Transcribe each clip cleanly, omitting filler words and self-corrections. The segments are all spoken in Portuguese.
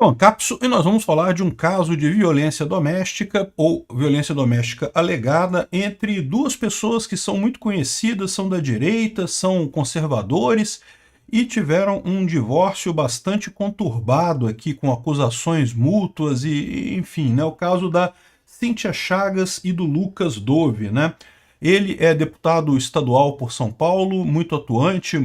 É um Capso e nós vamos falar de um caso de violência doméstica ou violência doméstica alegada entre duas pessoas que são muito conhecidas, são da direita, são conservadores e tiveram um divórcio bastante conturbado aqui, com acusações mútuas enfim, né, o caso da Cíntia Chagas e do Lucas Dove, né? Ele é deputado estadual por São Paulo, muito atuante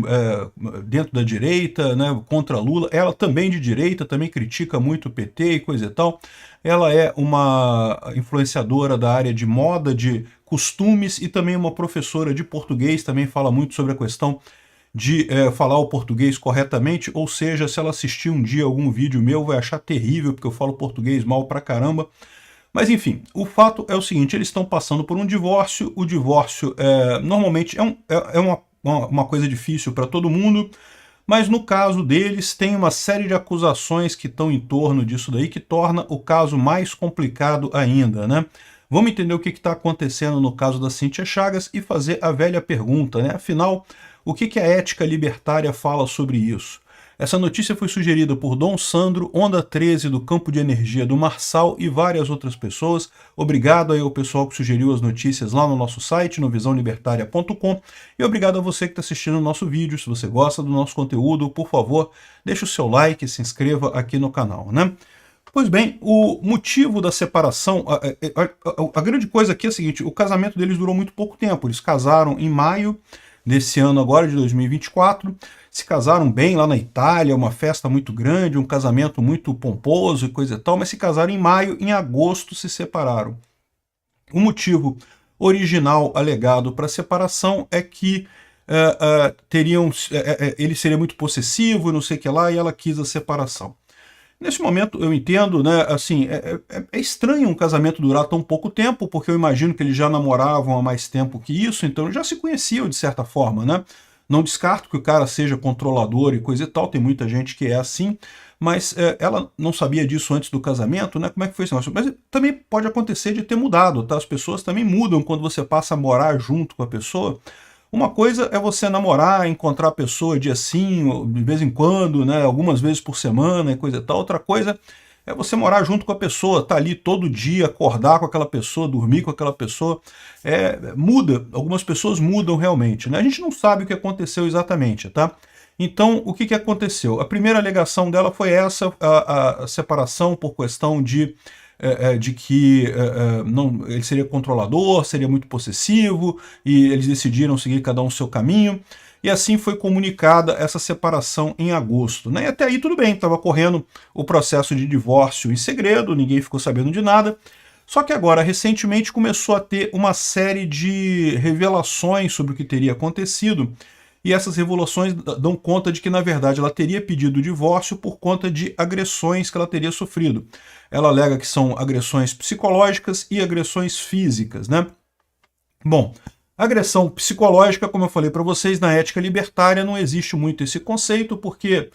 dentro da direita, né, contra Lula. Ela também de direita, também critica muito o PT e coisa e tal. Ela é uma influenciadora da área de moda, de costumes e também uma professora de português, também fala muito sobre a questão de falar o português corretamente, ou seja, se ela assistir um dia algum vídeo meu, vai achar terrível, porque eu falo português mal pra caramba. Mas enfim, o fato é o seguinte, eles estão passando por um divórcio, o divórcio normalmente é uma coisa difícil para todo mundo, mas no caso deles tem uma série de acusações que estão em torno disso daí, que torna o caso mais complicado ainda, né? Vamos entender o que está acontecendo no caso da Cíntia Chagas e fazer a velha pergunta, né? Afinal, o que a ética libertária fala sobre isso? Essa notícia foi sugerida por Dom Sandro, Onda 13 do Campo de Energia do Marçal e várias outras pessoas. Obrigado aí ao pessoal que sugeriu as notícias lá no nosso site, no visãolibertaria.com. E obrigado a você que está assistindo o nosso vídeo. Se você gosta do nosso conteúdo, por favor, deixe o seu like e se inscreva aqui no canal, né? Pois bem, o motivo da separação, a grande coisa aqui é a seguinte, o casamento deles durou muito pouco tempo. Eles casaram em maio desse ano agora, de 2024, se casaram bem lá na Itália, uma festa muito grande, um casamento muito pomposo e coisa e tal, mas se casaram em maio, em agosto se separaram. O motivo original alegado para a separação é que ele seria muito possessivo e não sei o que lá, e ela quis a separação. Nesse momento eu entendo, né, assim, é estranho um casamento durar tão pouco tempo, porque eu imagino que eles já namoravam há mais tempo que isso, então já se conheciam de certa forma, né? Não descarto que o cara seja controlador e coisa e tal, tem muita gente que é assim, mas ela não sabia disso antes do casamento, né? Como é que foi esse negócio? Mas também pode acontecer de ter mudado, tá? As pessoas também mudam quando você passa a morar junto com a pessoa. Uma coisa é você namorar, encontrar a pessoa dia sim, de vez em quando, né, algumas vezes por semana e coisa e tal. Outra coisa é você morar junto com a pessoa, estar ali todo dia, acordar com aquela pessoa, dormir com aquela pessoa. Muda, algumas pessoas mudam realmente, né? A gente não sabe o que aconteceu exatamente, tá? Então, o que aconteceu? A primeira alegação dela foi essa, a separação por questão de que ele seria controlador, seria muito possessivo, e eles decidiram seguir cada um o seu caminho, e assim foi comunicada essa separação em agosto, né? E até aí tudo bem, estava correndo o processo de divórcio em segredo, ninguém ficou sabendo de nada, só que agora, recentemente, começou a ter uma série de revelações sobre o que teria acontecido, e essas revelações dão conta de que, na verdade, ela teria pedido o divórcio por conta de agressões que ela teria sofrido. Ela alega que são agressões psicológicas e agressões físicas, né? Bom, agressão psicológica, como eu falei para vocês, na ética libertária não existe muito esse conceito, porque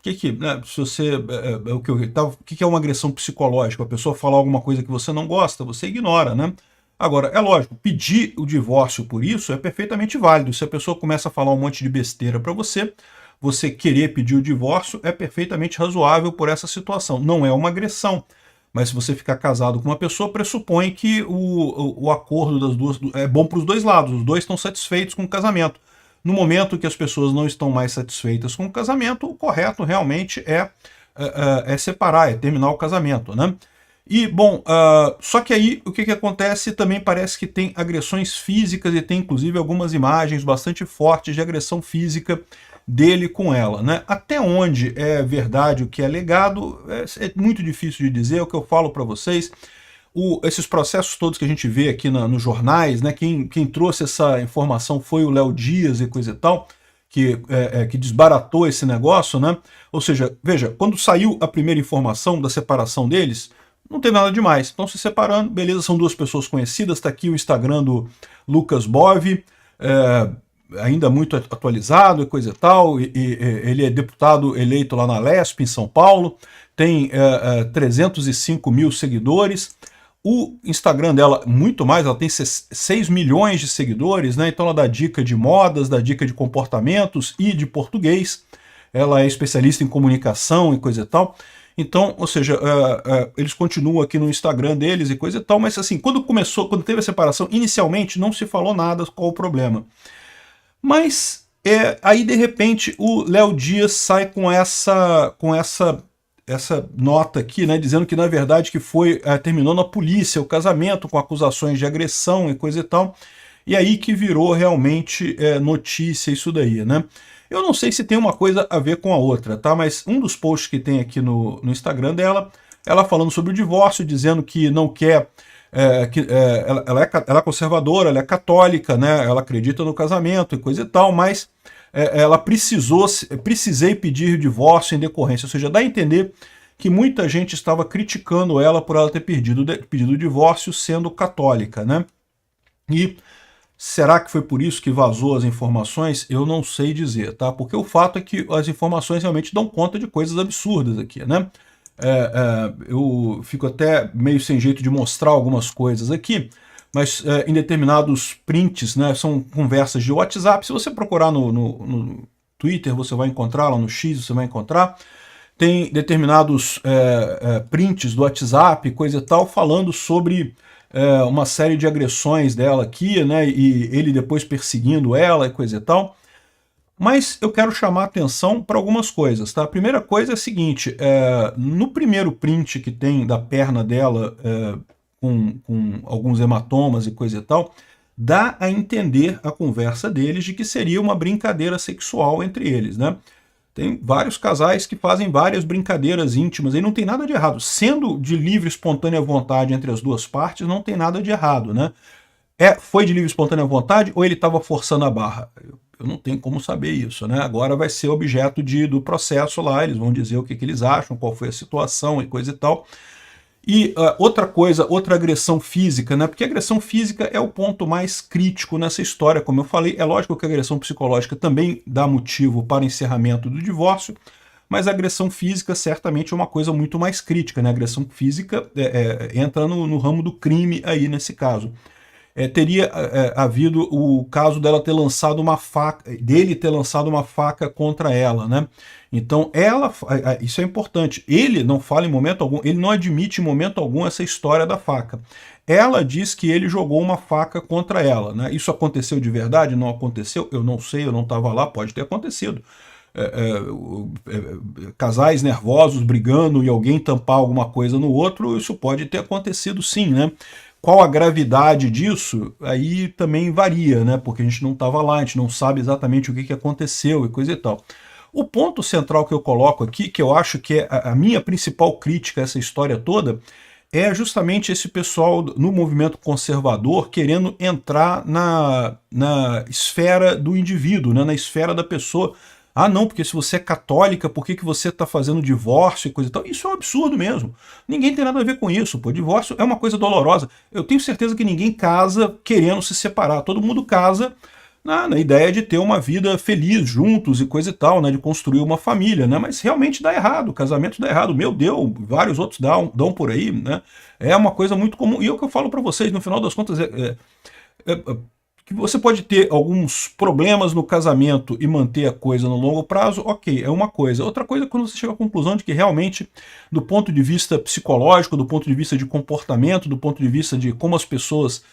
o que é uma agressão psicológica? A pessoa fala alguma coisa que você não gosta, você ignora, né? Agora, é lógico, pedir o divórcio por isso é perfeitamente válido. Se a pessoa começa a falar um monte de besteira para você, você querer pedir o divórcio é perfeitamente razoável por essa situação. Não é uma agressão, mas se você ficar casado com uma pessoa, pressupõe que o acordo das duas é bom para os dois lados, os dois estão satisfeitos com o casamento. No momento que as pessoas não estão mais satisfeitas com o casamento, o correto realmente é separar, é terminar o casamento, né? E, bom, só que aí o que acontece também parece que tem agressões físicas e tem inclusive algumas imagens bastante fortes de agressão física dele com ela, né? Até onde é verdade o que é alegado é muito difícil de dizer, é o que eu falo para vocês. Esses processos todos que a gente vê aqui nos jornais, né? Quem trouxe essa informação foi o Léo Dias e coisa e tal, que desbaratou esse negócio, né? Ou seja, veja, quando saiu a primeira informação da separação deles, não tem nada demais, estão se separando, beleza, são duas pessoas conhecidas, está aqui o Instagram do Lucas Bove, ainda muito atualizado e coisa e tal, ele é deputado eleito lá na Lesp, em São Paulo, tem 305 mil seguidores, o Instagram dela, muito mais, ela tem 6 milhões de seguidores, né? Então ela dá dica de modas, dá dica de comportamentos e de português, ela é especialista em comunicação e coisa e tal. Então, ou seja, eles continuam aqui no Instagram deles e coisa e tal, mas assim, quando teve a separação, inicialmente não se falou nada qual o problema. Mas aí, de repente, o Léo Dias sai com essa nota aqui, né, dizendo que, na verdade, que terminou na polícia o casamento, com acusações de agressão e coisa e tal, e aí que virou realmente notícia isso daí, né? Eu não sei se tem uma coisa a ver com a outra, tá? Mas um dos posts que tem aqui no Instagram dela, ela falando sobre o divórcio, dizendo que não quer... ela é conservadora, ela é católica, né? Ela acredita no casamento e coisa e tal, mas ela precisei pedir divórcio em decorrência, ou seja, dá a entender que muita gente estava criticando ela por ela ter pedido o divórcio sendo católica, né? E será que foi por isso que vazou as informações? Eu não sei dizer, tá? Porque o fato é que as informações realmente dão conta de coisas absurdas aqui, né? Eu fico até meio sem jeito de mostrar algumas coisas aqui, mas em determinados prints, né, são conversas de WhatsApp. Se você procurar no Twitter, você vai encontrar, lá no X você vai encontrar. Tem determinados prints do WhatsApp, coisa e tal, falando sobre uma série de agressões dela aqui, né, e ele depois perseguindo ela e coisa e tal. Mas eu quero chamar a atenção para algumas coisas, tá? A primeira coisa é a seguinte, no primeiro print que tem da perna dela, com alguns hematomas e coisa e tal, dá a entender a conversa deles de que seria uma brincadeira sexual entre eles, né? Tem vários casais que fazem várias brincadeiras íntimas, e não tem nada de errado. Sendo de livre e espontânea vontade entre as duas partes, não tem nada de errado, né? Foi de livre e espontânea vontade ou ele estava forçando a barra? Eu não tenho como saber isso, né? Agora vai ser objeto do processo lá, eles vão dizer o que eles acham, qual foi a situação e coisa e tal. E outra agressão física, né? Porque a agressão física é o ponto mais crítico nessa história, como eu falei. É lógico que a agressão psicológica também dá motivo para encerramento do divórcio, mas a agressão física certamente é uma coisa muito mais crítica, né? A agressão física entra no ramo do crime aí nesse caso. Teria havido o caso dele ter lançado uma faca contra ela, né? Então isso é importante, ele não fala em momento algum, ele não admite em momento algum essa história da faca. Ela diz que ele jogou uma faca contra ela, né? Isso aconteceu de verdade? Não aconteceu? Eu não sei, eu não estava lá, pode ter acontecido. Casais nervosos brigando e alguém tampar alguma coisa no outro, isso pode ter acontecido sim, né? Qual a gravidade disso? Aí também varia, né? Porque a gente não estava lá, a gente não sabe exatamente o que aconteceu e coisa e tal. O ponto central que eu coloco aqui, que eu acho que é a minha principal crítica a essa história toda, é justamente esse pessoal no movimento conservador querendo entrar na esfera do indivíduo, né? Na esfera da pessoa. Ah, não, porque se você é católica, por que você está fazendo divórcio e coisa e tal? Isso é um absurdo mesmo. Ninguém tem nada a ver com isso, pô. Divórcio é uma coisa dolorosa. Eu tenho certeza que ninguém casa querendo se separar. Todo mundo casa na ideia de ter uma vida feliz juntos e coisa e tal, né? De construir uma família, né? Mas realmente dá errado, o casamento dá errado. Meu Deus, vários outros dão por aí, né? É uma coisa muito comum. E é o que eu falo para vocês, no final das contas, que você pode ter alguns problemas no casamento e manter a coisa no longo prazo, ok, é uma coisa. Outra coisa é quando você chega à conclusão de que realmente, do ponto de vista psicológico, do ponto de vista de comportamento, do ponto de vista de como as pessoas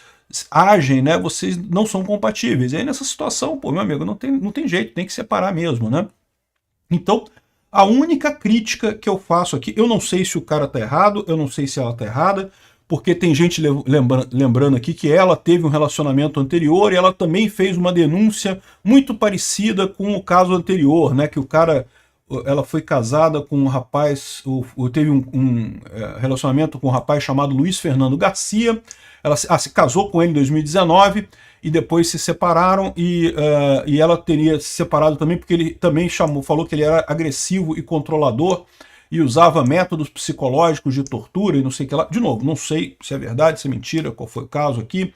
agem, né, vocês não são compatíveis. E aí nessa situação, pô, meu amigo, não tem jeito, tem que separar mesmo, né? Então, a única crítica que eu faço aqui, eu não sei se o cara tá errado, eu não sei se ela tá errada, porque tem gente lembrando aqui que ela teve um relacionamento anterior e ela também fez uma denúncia muito parecida com o caso anterior, né? Que ela foi casada com um rapaz, teve um relacionamento com um rapaz chamado Luiz Fernando Garcia, ela se casou com ele em 2019 e depois se separaram e ela teria se separado também porque ele também falou que ele era agressivo e controlador, e usava métodos psicológicos de tortura e não sei o que lá. De novo, não sei se é verdade, se é mentira, qual foi o caso aqui,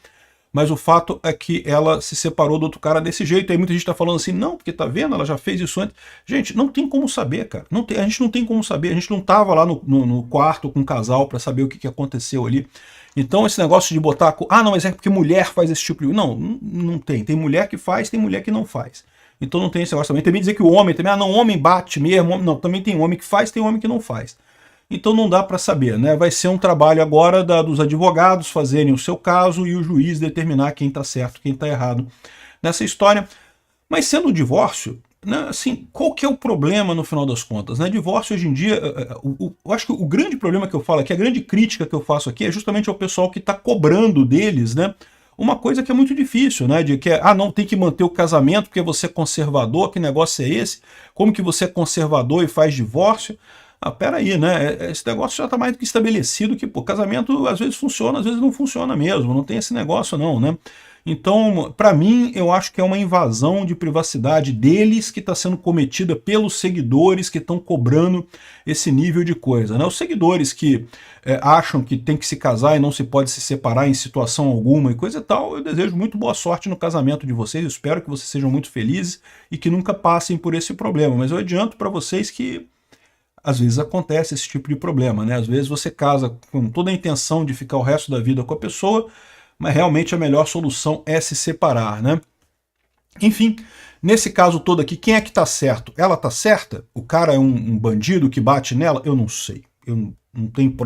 mas o fato é que ela se separou do outro cara desse jeito. Aí muita gente está falando assim, não, porque tá vendo, ela já fez isso antes. Gente, não tem como saber, cara. A gente não tem como saber, a gente não estava lá no quarto com o casal para saber o que aconteceu ali. Então esse negócio de botar, não, mas é porque mulher faz esse tipo de... Não tem. Tem mulher que faz, tem mulher que não faz. Então não tem esse negócio também. Também dizer que o homem, o homem bate mesmo. Não, também tem homem que faz, tem homem que não faz. Então não dá para saber, né? Vai ser um trabalho agora dos advogados fazerem o seu caso e o juiz determinar quem está certo, quem está errado nessa história. Mas sendo o divórcio, né, assim, qual que é o problema no final das contas? Né? Divórcio hoje em dia, eu acho que o grande problema que eu falo aqui, a grande crítica que eu faço aqui é justamente ao pessoal que está cobrando deles, né? Uma coisa que é muito difícil, né? De que, não, tem que manter o casamento porque você é conservador, que negócio é esse? Como que você é conservador e faz divórcio? Peraí, né? Esse negócio já está mais do que estabelecido que, pô, casamento às vezes funciona, às vezes não funciona mesmo, não tem esse negócio não, né? Então, para mim, eu acho que é uma invasão de privacidade deles que está sendo cometida pelos seguidores que estão cobrando esse nível de coisa, né? Os seguidores que acham que tem que se casar e não se pode se separar em situação alguma e coisa e tal, eu desejo muito boa sorte no casamento de vocês, eu espero que vocês sejam muito felizes e que nunca passem por esse problema, mas eu adianto para vocês que às vezes acontece esse tipo de problema, né? Às vezes você casa com toda a intenção de ficar o resto da vida com a pessoa, mas realmente a melhor solução é se separar, né? Enfim, nesse caso todo aqui, quem é que tá certo? Ela tá certa? O cara é um bandido que bate nela? Eu não sei. Eu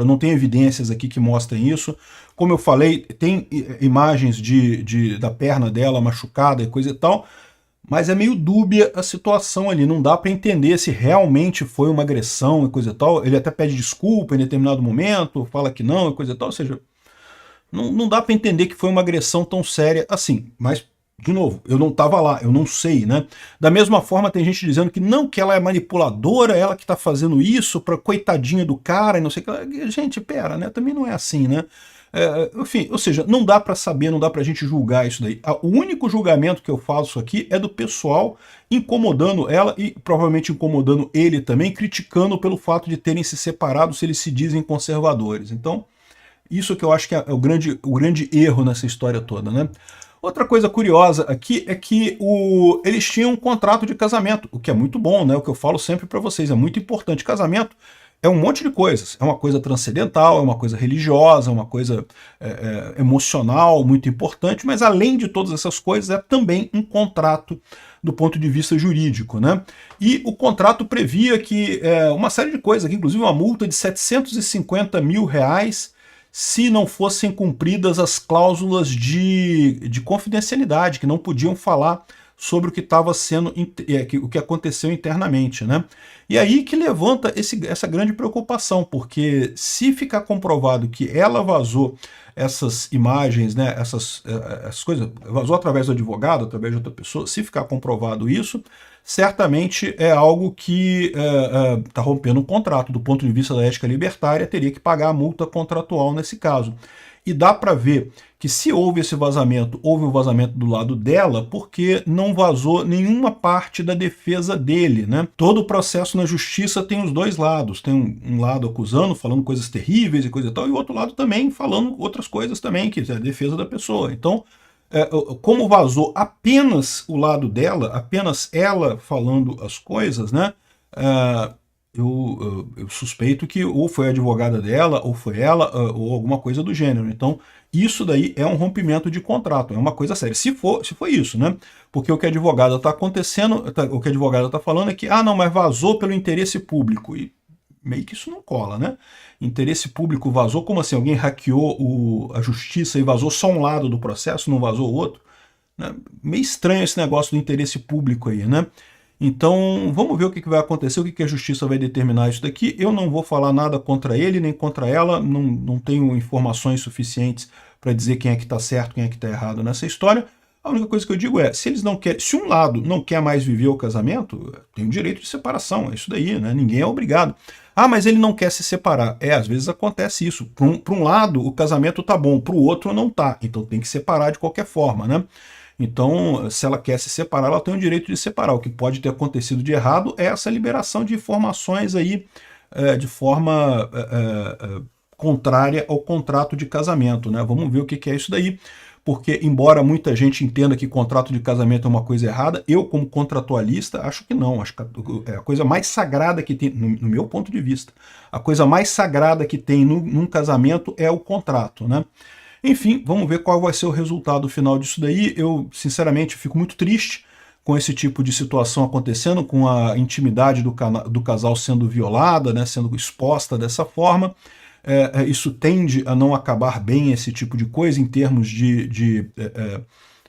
não tenho evidências aqui que mostrem isso. Como eu falei, tem imagens da perna dela machucada e coisa e tal, mas é meio dúbia a situação ali, não dá para entender se realmente foi uma agressão e coisa e tal. Ele até pede desculpa em determinado momento, fala que não e coisa e tal, ou seja, não dá para entender que foi uma agressão tão séria assim. Mas, de novo, eu não estava lá, eu não sei, né? Da mesma forma, tem gente dizendo que não, que ela é manipuladora, ela que está fazendo isso para coitadinha do cara e não sei o que. Gente, pera, né? Também não é assim, né? Enfim, ou seja, não dá para saber, não dá para a gente julgar isso daí. O único julgamento que eu faço aqui é do pessoal incomodando ela e provavelmente incomodando ele também, criticando pelo fato de terem se separado se eles se dizem conservadores. Então, isso que eu acho que é o grande erro nessa história toda, né? Outra coisa curiosa aqui é que eles tinham um contrato de casamento, o que é muito bom, né? O que eu falo sempre para vocês, é muito importante. Casamento é um monte de coisas. É uma coisa transcendental, é uma coisa religiosa, é uma coisa emocional, muito importante, mas além de todas essas coisas, é também um contrato do ponto de vista jurídico, né? E o contrato previa que uma série de coisas, aqui, inclusive uma multa de R$750 mil se não fossem cumpridas as cláusulas de confidencialidade, que não podiam falar sobre o que estava sendo, o que aconteceu internamente, né? E aí que levanta essa grande preocupação, porque se ficar comprovado que ela vazou essas imagens, né, essas coisas, vazou através do advogado, através de outra pessoa, se ficar comprovado isso, certamente é algo que está rompendo um contrato. Do ponto de vista da ética libertária, teria que pagar a multa contratual nesse caso. E dá para ver que se houve esse vazamento, houve um vazamento do lado dela, porque não vazou nenhuma parte da defesa dele, né? Todo o processo na justiça tem os dois lados. Tem um lado acusando, falando coisas terríveis e coisa e tal, e o outro lado também falando outras coisas também, que é a defesa da pessoa. Então, como vazou apenas o lado dela, apenas ela falando as coisas, né? Eu suspeito que ou foi a advogada dela, ou foi ela, ou alguma coisa do gênero. Então, isso daí é um rompimento de contrato, é uma coisa séria. Se foi isso, né? Porque o que a advogada está o que a advogada está falando é que, não, mas vazou pelo interesse público. E meio que isso não cola, né? Interesse público vazou, como assim? Alguém hackeou a justiça e vazou só um lado do processo, não vazou o outro? Né? Meio estranho esse negócio do interesse público aí, né? Então, vamos ver o que vai acontecer, o que a justiça vai determinar isso daqui. Eu não vou falar nada contra ele, nem contra ela, não tenho informações suficientes para dizer quem é que está certo, quem é que está errado nessa história. A única coisa que eu digo é, se um lado não quer mais viver o casamento, tem o direito de separação, é isso daí, né? Ninguém é obrigado. Mas ele não quer se separar. Às vezes acontece isso. Para um lado, o casamento tá bom, para o outro não tá. Então tem que separar de qualquer forma, né? Então, se ela quer se separar, ela tem o direito de separar. O que pode ter acontecido de errado é essa liberação de informações aí de forma contrária ao contrato de casamento, né? Vamos ver o que é isso daí, porque embora muita gente entenda que contrato de casamento é uma coisa errada, eu como contratualista acho que não, acho que é a coisa mais sagrada que tem, no meu ponto de vista, a coisa mais sagrada que tem num casamento é o contrato, né? Enfim, vamos ver qual vai ser o resultado final disso daí. Eu, sinceramente, fico muito triste com esse tipo de situação acontecendo, com a intimidade do casal sendo violada, né, sendo exposta dessa forma. Isso tende a não acabar bem, esse tipo de coisa, em termos de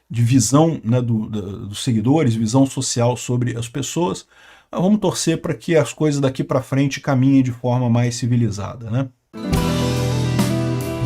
visão, né, dos seguidores, visão social sobre as pessoas. Mas vamos torcer para que as coisas daqui para frente caminhem de forma mais civilizada, né?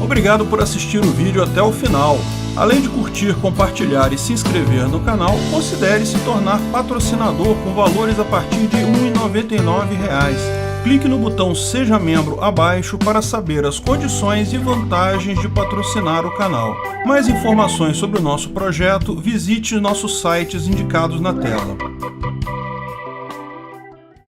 Obrigado por assistir o vídeo até o final. Além de curtir, compartilhar e se inscrever no canal, considere se tornar patrocinador com valores a partir de R$ 1,99. Clique no botão Seja Membro abaixo para saber as condições e vantagens de patrocinar o canal. Mais informações sobre o nosso projeto, visite nossos sites indicados na tela.